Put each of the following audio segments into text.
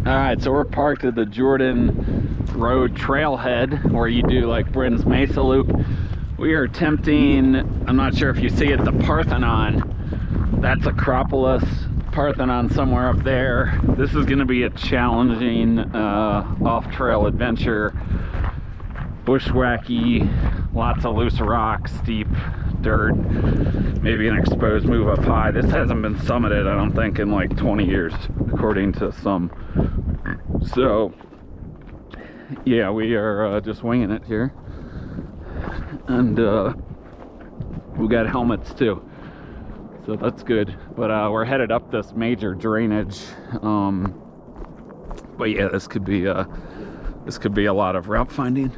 All right, so we're parked at the Jordan Road trailhead where you do like Britain's Mesa Loop. We are attempting, I'm not sure if you see it, the Parthenon. That's Acropolis, Parthenon somewhere up there. This is going to be a challenging off-trail adventure. Bushwhacky, lots of loose rocks, steep dirt, maybe an exposed move up high. This hasn't been summited, I don't think, in like 20 years, according to some. So, yeah, we are just winging it here. And we got helmets too, so that's good. But we're headed up this major drainage. But yeah, this could be a lot of route finding.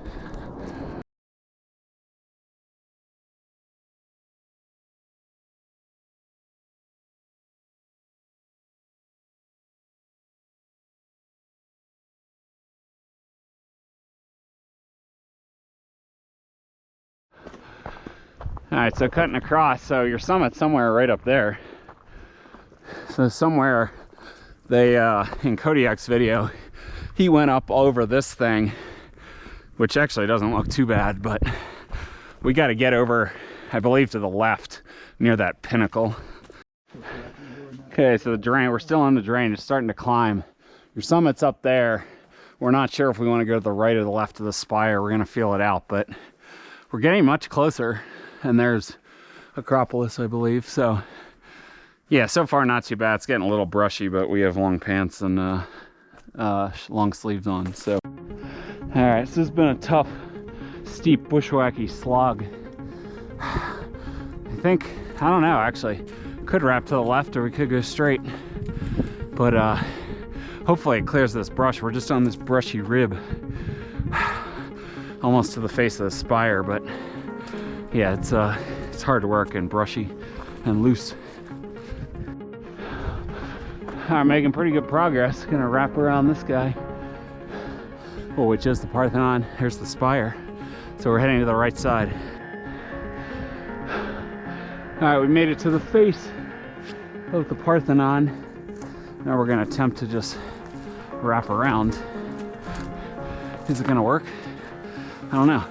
All right, so cutting across, so your summit's somewhere right up there. So somewhere they, in Kodiak's video, he went up over this thing, which actually doesn't look too bad, but we got to get over, I believe, to the left near that pinnacle. Okay, so the drain, we're still on the drain, it's starting to climb. Your summit's up there. We're not sure if we want to go to the right or the left of the spire. We're going to feel it out, but we're getting much closer. And there's Acropolis, I believe. So yeah, so far not too bad. It's getting a little brushy, but we have long pants and long sleeves on. So all right, so this has been a tough, steep, bushwhacky slog. I think, I don't know, actually could wrap to the left or we could go straight, but hopefully it clears this brush. We're just on this brushy rib almost to the face of the spire, but yeah, it's hard to work and brushy and loose. I'm making pretty good progress. Gonna wrap around this guy, well, which is the Parthenon. Here's the spire. So we're heading to the right side. All right, we made it to the face of the Parthenon. Now we're gonna attempt to just wrap around. Is it gonna work? I don't know.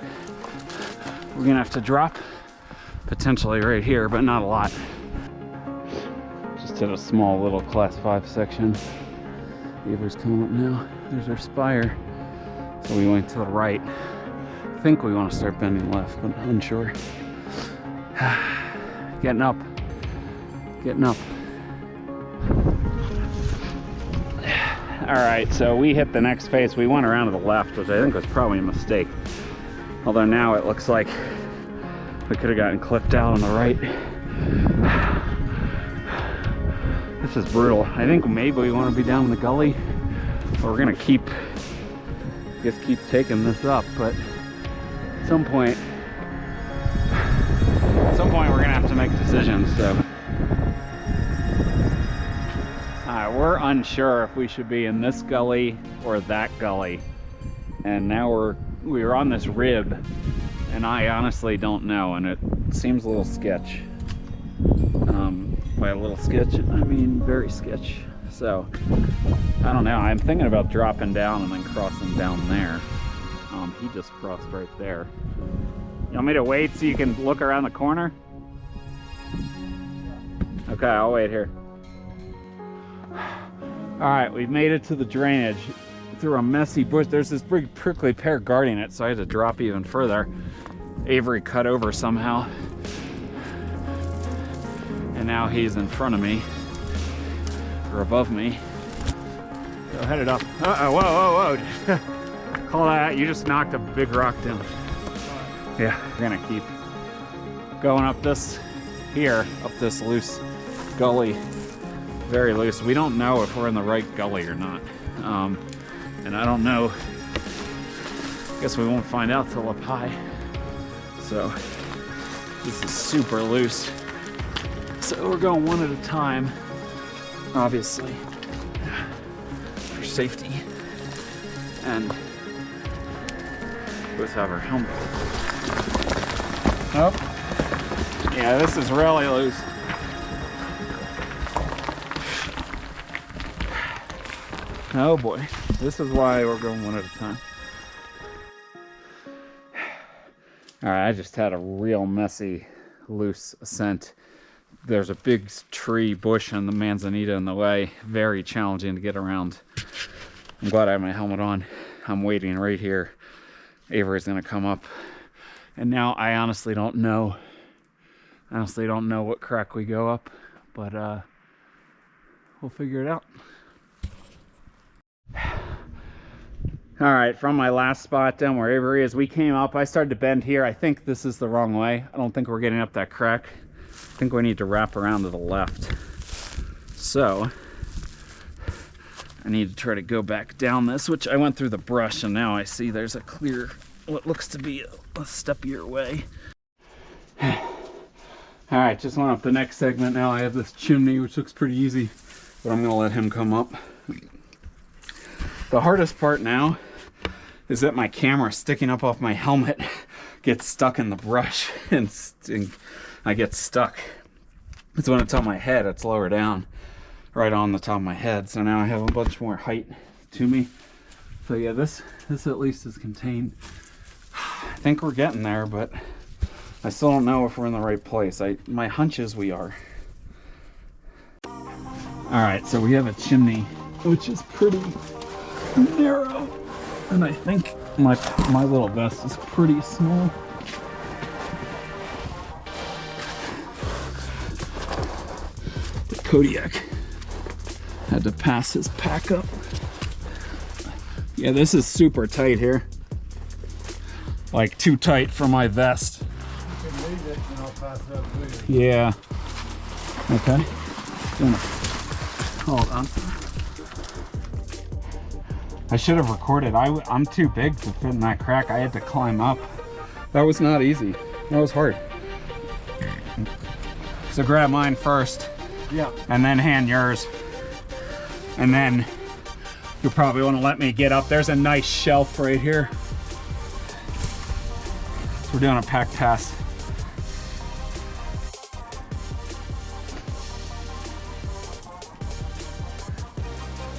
We're gonna have to drop potentially right here, but not a lot. Just hit a small little class 5 section. Beaver's coming up now. There's our spire. So we went to the right. I think we want to start bending left, but unsure. Getting up. Getting up. All right, so we hit the next face. We went around to the left, which I think was probably a mistake. Although now it looks like we could have gotten clipped out on the right. This is brutal. I think maybe we want to be down in the gully, or we're gonna keep taking this up. But at some point we're gonna have to make decisions. So, we're unsure if we should be in this gully or that gully, and now we're on this rib, and I honestly don't know, and it seems a little sketch. By a little sketch, I mean very sketch. So I don't know. I'm thinking about dropping down and then crossing down there. He just crossed right there. You want me to wait so you can look around the corner? Okay, I'll wait here. All right, we've made it to the drainage through a messy bush. There's this big prickly pear guarding it, so I had to drop even further. Avery cut over somehow, and now he's in front of me, or above me. So headed up. Uh-oh, whoa, whoa, whoa. Call that out. You just knocked a big rock down. Yeah, we're gonna keep going up this loose gully. Very loose. We don't know if we're in the right gully or not. And I don't know, I guess we won't find out till up high. So this is super loose. So we're going one at a time, obviously, for safety. And both have our helmet. Oh, yeah, this is really loose. Oh boy, this is why we're going one at a time. All right, I just had a real messy, loose ascent. There's a big tree bush and the manzanita in the way. Very challenging to get around. I'm glad I have my helmet on. I'm waiting right here. Avery's gonna come up. And now I honestly don't know. What crack we go up, but we'll figure it out. All right, from my last spot down where Avery is, we came up. I started to bend here. I think this is the wrong way. I don't think we're getting up that crack. I think we need to wrap around to the left. So I need to try to go back down this, which I went through the brush, and now I see there's a clear, what looks to be a steppier way. All right, just went up the next segment. Now I have this chimney, which looks pretty easy, but I'm gonna let him come up. The hardest part now is that my camera sticking up off my helmet gets stuck in the brush and I get stuck. It's when it's on my head, it's lower down, right on the top of my head. So now I have a bunch more height to me. So yeah, this at least is contained. I think we're getting there, but I still don't know if we're in the right place. My hunch is we are. All right, so we have a chimney, which is pretty narrow, and I think my little vest is pretty small. But Kodiak had to pass his pack up. Yeah, this is super tight here. Like too tight for my vest. You can leave it and I'll pass it up to you. Yeah. Okay. Hold on. I should have recorded. I'm too big to fit in that crack. I had to climb up. That was not easy. That was hard. So grab mine first. Yeah. And then hand yours. And then you'll probably want to let me get up. There's a nice shelf right here. So we're doing a pack pass.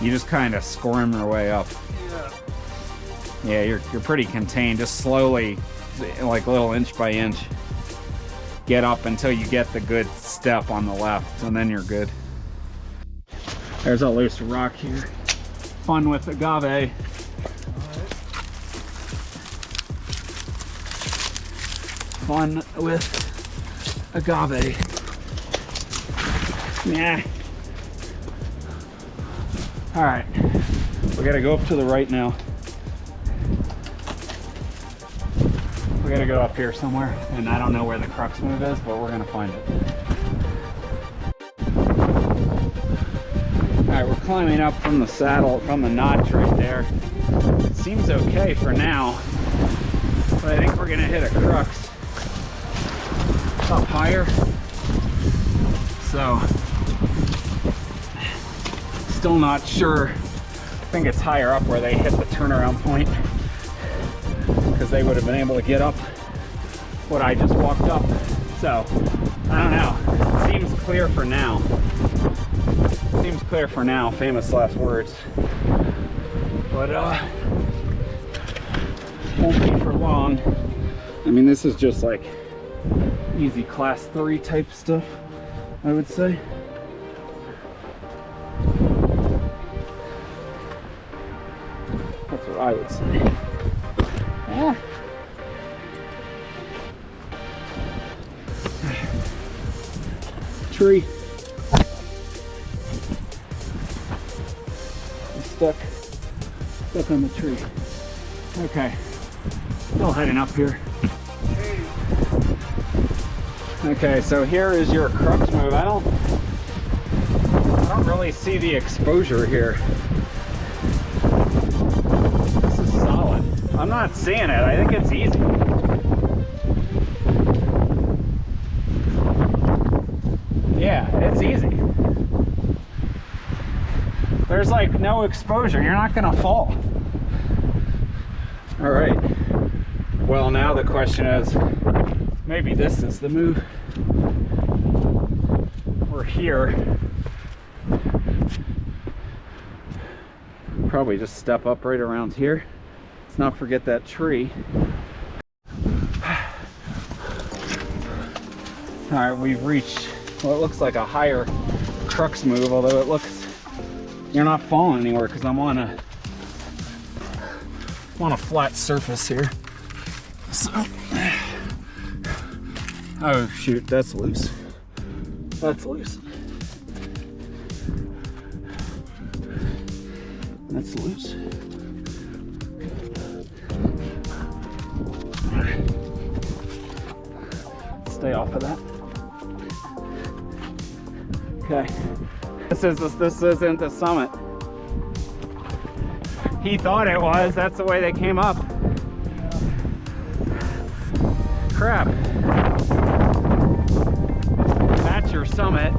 You just kind of squirm your way up. Yeah, you're pretty contained. Just slowly, like little inch by inch, get up until you get the good step on the left, and then you're good. There's a loose rock here. Fun with agave. Fun with agave. Yeah. All right, we gotta go up to the right now. We gotta go up here somewhere, and I don't know where the crux move is, but we're gonna find it. All right, we're climbing up from the saddle, from the notch right there. It seems okay for now, but I think we're gonna hit a crux up higher. So, still not sure. I think it's higher up where they hit the turnaround point, because they would have been able to get up what I just walked up. So, I don't know. Seems clear for now. Seems clear for now. Famous last words. But, won't be for long. I mean, this is just like easy class 3 type stuff, I would say. That's what I would say. Yeah. Tree. I'm stuck on the tree. Okay. Still heading up here. Okay, so here is your crux move. I don't really see the exposure here. This is solid. I'm not seeing it. I think it's easy. Yeah, it's easy. There's like no exposure. You're not gonna fall. All right. Well, now the question is, maybe this is the move. We're here. Probably just step up right around here. Let's not forget that tree. All right, we've reached what looks like a higher crux move, although it looks, you're not falling anywhere because I'm on a flat surface here. So, oh shoot, that's loose. That's loose. That's loose. Stay off of that. Okay. This isn't the summit. He thought it was. That's the way they came up. Crap. That's your summit.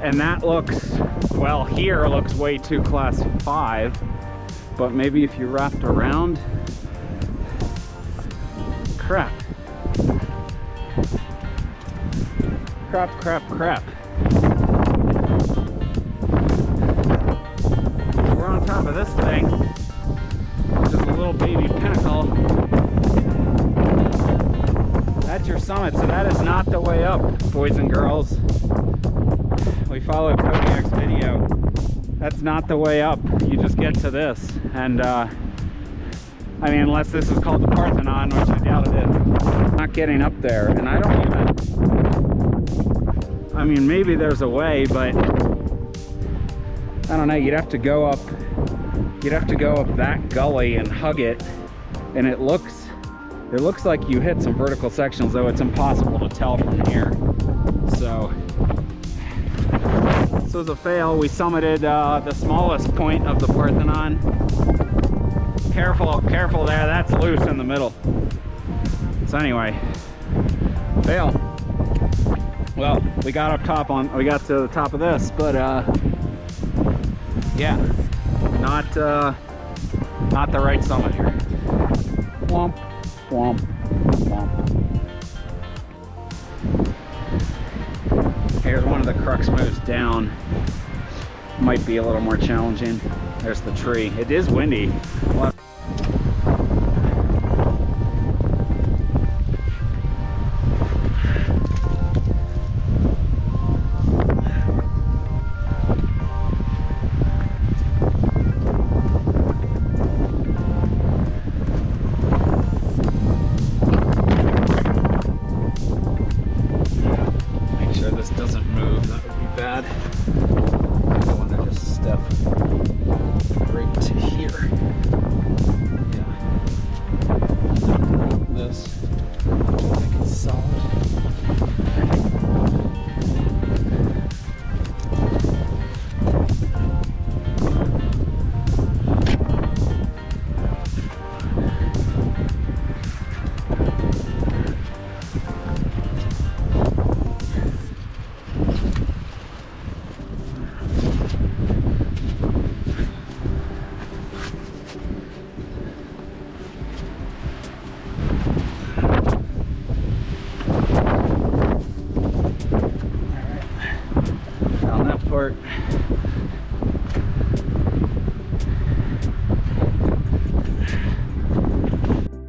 And that looks, well, here looks way too class 5, but maybe if you wrapped around. Crap. Crap. We're on top of this thing. Just a little baby pinnacle. That's your summit, so that is not the way up, boys and girls. We followed Kodiak's video. That's not the way up. You just get to this. And I mean, unless this is called the Parthenon, which I doubt it is. Not getting up there, and I don't even, I mean, maybe there's a way, but I don't know. You'd have to go up that gully and hug it, and it looks like you hit some vertical sections, though it's impossible to tell from here. So this was a fail. We summited the smallest point of the Parthenon. Careful there, that's loose in the middle. So anyway, fail. Well, we got up top we got to the top of this, but yeah, not the right summit here. Womp, womp, womp. Here's one of the crux moves down. Might be a little more challenging. There's the tree. It is windy. Well,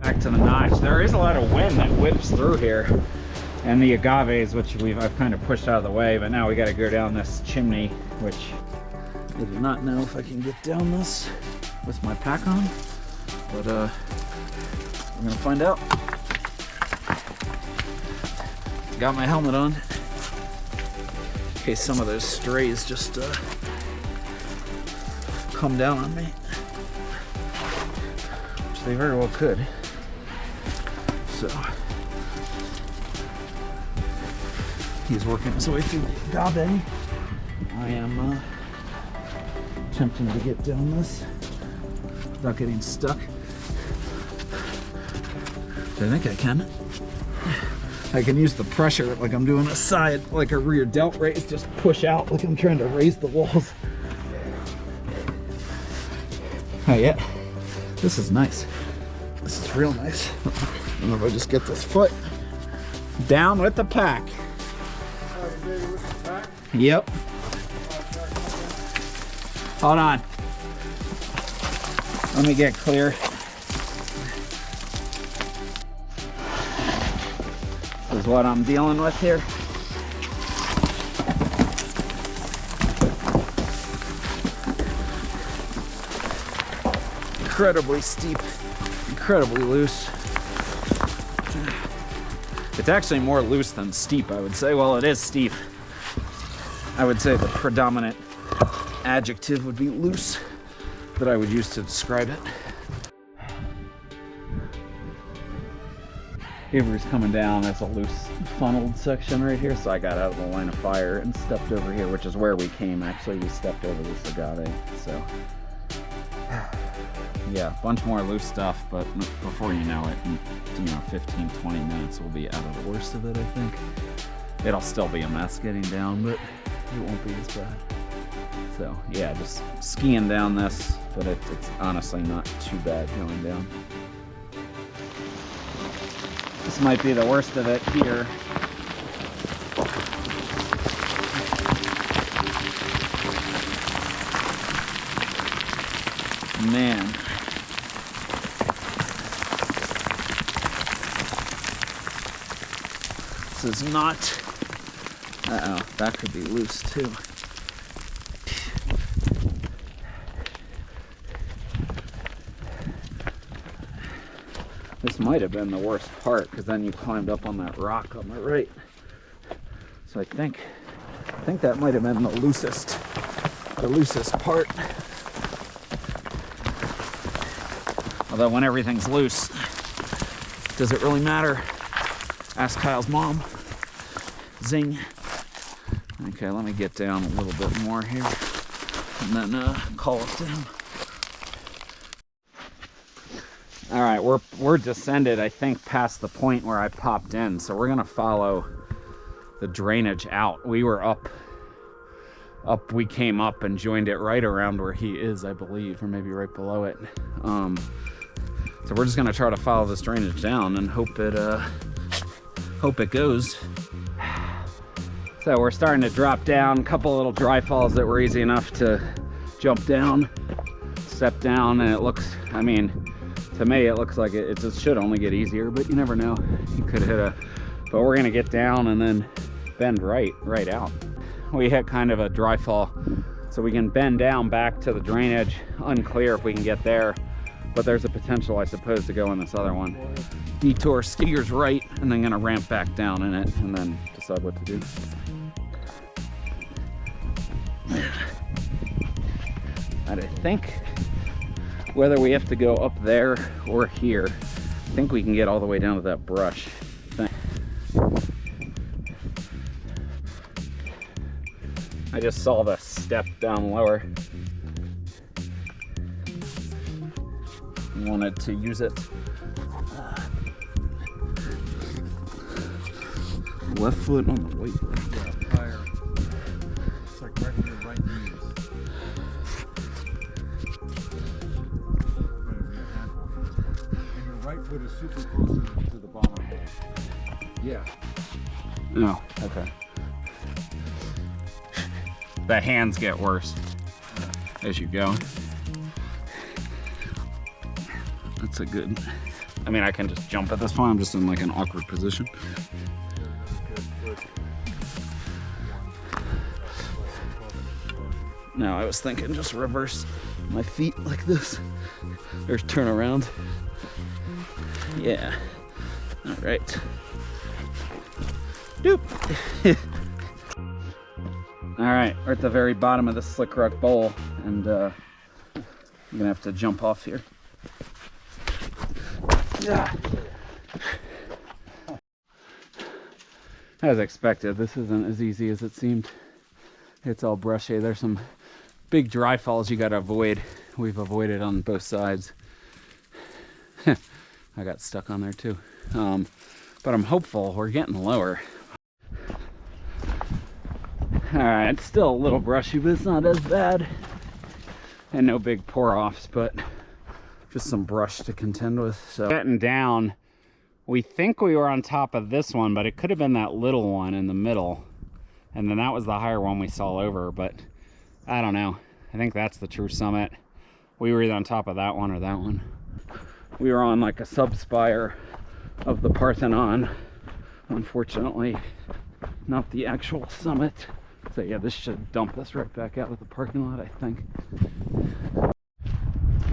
back to the notch. There is a lot of wind that whips through here, and the agaves, which I've kind of pushed out of the way, but now we got to go down this chimney, which I do not know if I can get down this with my pack on, but we're gonna find out. Got my helmet on in case some of those strays just come down on me, which they very well could. So he's working his way through the agave. I am attempting to get down this without getting stuck. I think I can. I can use the pressure like I'm doing a side, like a rear delt raise, just push out like I'm trying to raise the walls. Oh yeah, this is nice. This is real nice. And if I just get this foot down with the pack. With the pack? Yep. Hold on. Let me get clear. This is what I'm dealing with here. Incredibly steep, incredibly loose. It's actually more loose than steep, I would say. Well, it is steep. I would say the predominant adjective would be loose that I would use to describe it. Avery's coming down. That's a loose funneled section right here, so I got out of the line of fire and stepped over here, which is where we came. Actually, we stepped over this agave, so yeah, a bunch more loose stuff, but before you know it, in 15-20 minutes we'll be out of the worst of it. I think it'll still be a mess getting down, but it won't be as bad. So yeah, just skiing down this, but it's honestly not too bad going down. This might be the worst of it here. Man. This is not... Uh-oh, that could be loose too. This might have been the worst part, because then you climbed up on that rock on the right. So I think that might have been the loosest part. Although when everything's loose, does it really matter? Ask Kyle's mom. Zing. Okay, let me get down a little bit more here, and then call it down. All right, we're descended, I think, past the point where I popped in, so we're gonna follow the drainage out. We were up, we came up and joined it right around where he is, I believe, or maybe right below it. So we're just gonna try to follow this drainage down and hope it goes. So we're starting to drop down, a couple little dry falls that were easy enough to jump down, step down, and it looks, I mean, to me it looks like it just should only get easier, but you never know. You could hit but we're gonna get down and then bend right out. We hit kind of a dry fall, so we can bend down back to the drainage. Unclear if we can get there, but there's a potential, I suppose, to go in this other one. Detour skiers right, and then gonna ramp back down in it, and then decide what to do. And I think whether we have to go up there or here, I think we can get all the way down to that brush thing. I just saw the step down lower. Wanted to use it. Left foot on the weight. Yeah, higher. It's like right in your right knee. And your right foot is super close to the bottom hole. Yeah. No, okay. The hands get worse as you go. That's a good, I mean, I can just jump at this point. I'm just in like an awkward position. No, I was thinking just reverse my feet like this. Or turn around. Yeah. All right. Doop. All right, we're at the very bottom of the Slick Rock Bowl, and I'm gonna have to jump off here. Yeah. As expected, this isn't as easy as it seemed. It's all brushy. There's some big dry falls you gotta avoid. We've avoided on both sides. I got stuck on there too. But I'm hopeful. We're getting lower. All right, it's still a little brushy, but it's not as bad. And no big pour-offs, but just some brush to contend with. So getting down, we think we were on top of this one, but it could have been that little one in the middle. And then that was the higher one we saw over, but I don't know. I think that's the true summit. We were either on top of that one or that one. We were on like a sub-spire of the Parthenon. Unfortunately, not the actual summit. So yeah, this should dump us right back out of the parking lot, I think.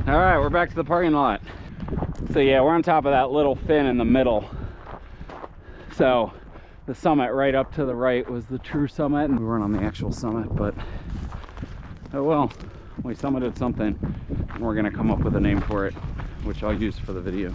All right, we're back to the parking lot. So yeah, we're on top of that little fin in the middle. So the summit right up to the right was the true summit, and we weren't on the actual summit, but oh well, we summited something, and we're gonna come up with a name for it, which I'll use for the video.